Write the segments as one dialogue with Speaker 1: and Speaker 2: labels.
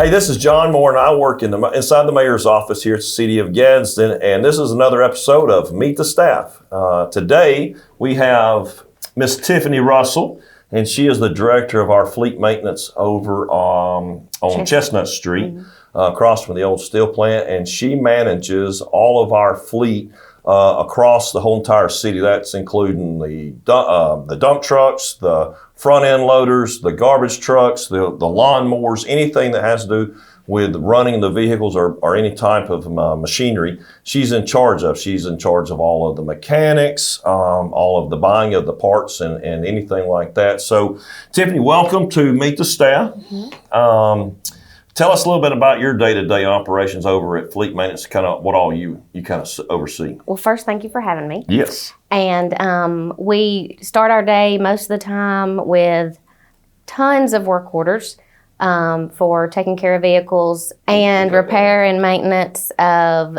Speaker 1: Hey, this is John Moore, and I work inside the mayor's office here at the City of Gadsden, and this is another episode of Meet the Staff. Today, we have Miss Tiffany Russell, and she is the director of our fleet maintenance over on Chestnut Street, across from the old steel plant, and she manages all of our fleet across the whole entire city. That's including the dump trucks, the front end loaders, the garbage trucks, the lawnmowers, anything that has to do with running the vehicles or any type of machinery. She's in charge of. She's in charge of all of the mechanics, all of the buying of the parts and anything like that. So, Tiffany, welcome to Meet the Staff. Tell us a little bit about your day-to-day operations over at Fleet Maintenance, kind of what all you kind of oversee.
Speaker 2: Well, first, thank you for having me.
Speaker 1: Yes.
Speaker 2: And we start our day most of the time with tons of work orders for taking care of vehicles and repair and maintenance of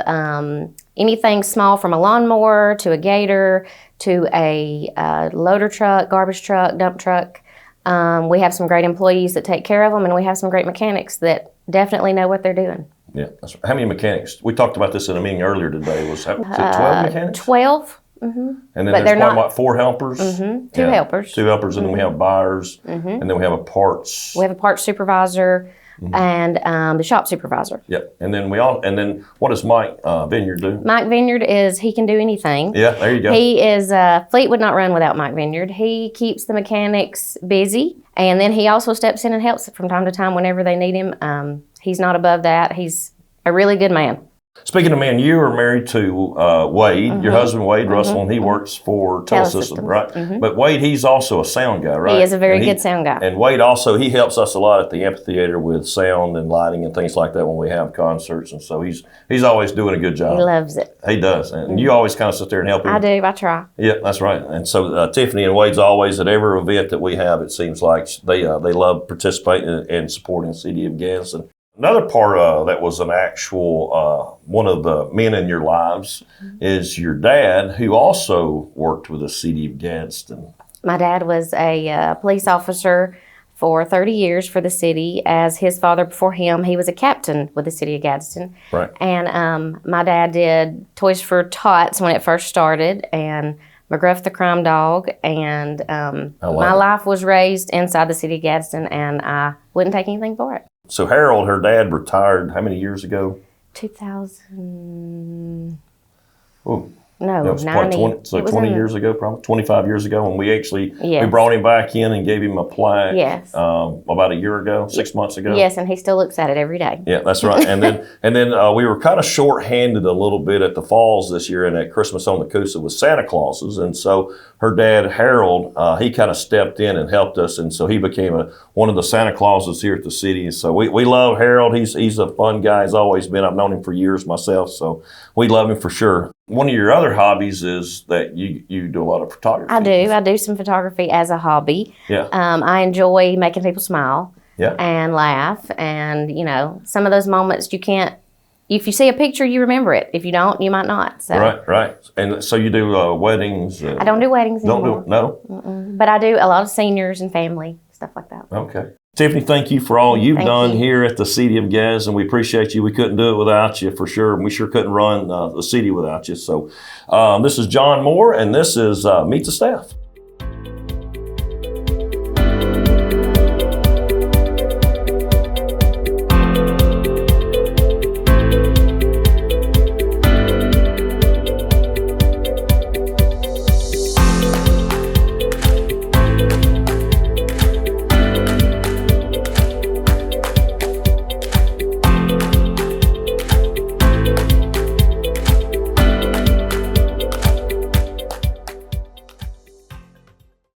Speaker 2: anything small, from a lawnmower to a gator to a loader truck, garbage truck, dump truck. We have some great employees that take care of them, and we have some great mechanics that definitely know what they're doing.
Speaker 1: Yeah. How many mechanics? We talked about this in a meeting earlier today. Was it 12 mechanics?
Speaker 2: 12.
Speaker 1: And then there's probably, 4 helpers?
Speaker 2: 2 helpers.
Speaker 1: 2 helpers, and then we have buyers, and then we have a parts.
Speaker 2: We have a parts supervisor and the shop supervisor.
Speaker 1: Yep. And then what does Mike Vineyard do?
Speaker 2: Mike Vineyard he can do anything.
Speaker 1: Yeah, there you go.
Speaker 2: He is, Fleet would not run without Mike Vineyard. He keeps the mechanics busy, and then he also steps in and helps from time to time whenever they need him. He's not above that. He's a really good man.
Speaker 1: Speaking of men, you are married to Wade, your husband Wade Russell, and he works for Telesystems, right? But Wade, he's also a sound guy, right?
Speaker 2: He is a very good sound guy.
Speaker 1: And Wade also, he helps us a lot at the amphitheater with sound and lighting and things like that when we have concerts, and so he's always doing a good job.
Speaker 2: He loves it.
Speaker 1: He does, and you always kind of sit there and help him.
Speaker 2: I do, I try.
Speaker 1: Yeah, that's right. And so Tiffany and Wade's always at every event that we have, it seems like they love participating and supporting the City of Gadsden. Another part that was an actual, one of the men in your lives is your dad, who also worked with the City of Gadsden.
Speaker 2: My dad was a police officer for 30 years for the city. As his father before him, he was a captain with the City of Gadsden.
Speaker 1: Right.
Speaker 2: And my dad did Toys for Tots when it first started, and McGruff the Crime Dog, and my life was raised inside the City of Gadsden, and I wouldn't take anything for it.
Speaker 1: So Harold, her dad, retired how many years ago?
Speaker 2: 2000.
Speaker 1: Oh,
Speaker 2: no,
Speaker 1: that was
Speaker 2: 90.
Speaker 1: 20 years ago, probably 25 years ago, when we actually we brought him back in and gave him a plaque.
Speaker 2: Yes.
Speaker 1: About a year ago, 6 months ago.
Speaker 2: Yes, and he still looks at it every day.
Speaker 1: Yeah, that's right. And then we were kind of short-handed a little bit at the falls this year and at Christmas on the Coosa with Santa Clauses, and so her dad Harold, he kind of stepped in and helped us, and so he became one of the Santa Clauses here at the city. And so we love Harold. He's a fun guy. He's always been. I've known him for years myself, so we love him for sure. One of your other hobbies is that you do a lot of photography.
Speaker 2: I do some photography as a hobby.
Speaker 1: Yeah.
Speaker 2: I enjoy making people smile.
Speaker 1: Yeah.
Speaker 2: And laugh, and some of those moments you can't. If you see a picture, you remember it. If you don't, you might not. So.
Speaker 1: Right. And so you do weddings?
Speaker 2: I don't do weddings anymore.
Speaker 1: No?
Speaker 2: But I do a lot of seniors and family, stuff like that.
Speaker 1: Okay. Tiffany, thank you for all you've done here at the City of Gadsden. We appreciate you. We couldn't do it without you, for sure. We sure couldn't run the city without you. So this is John Moore, and this is Meet the Staff.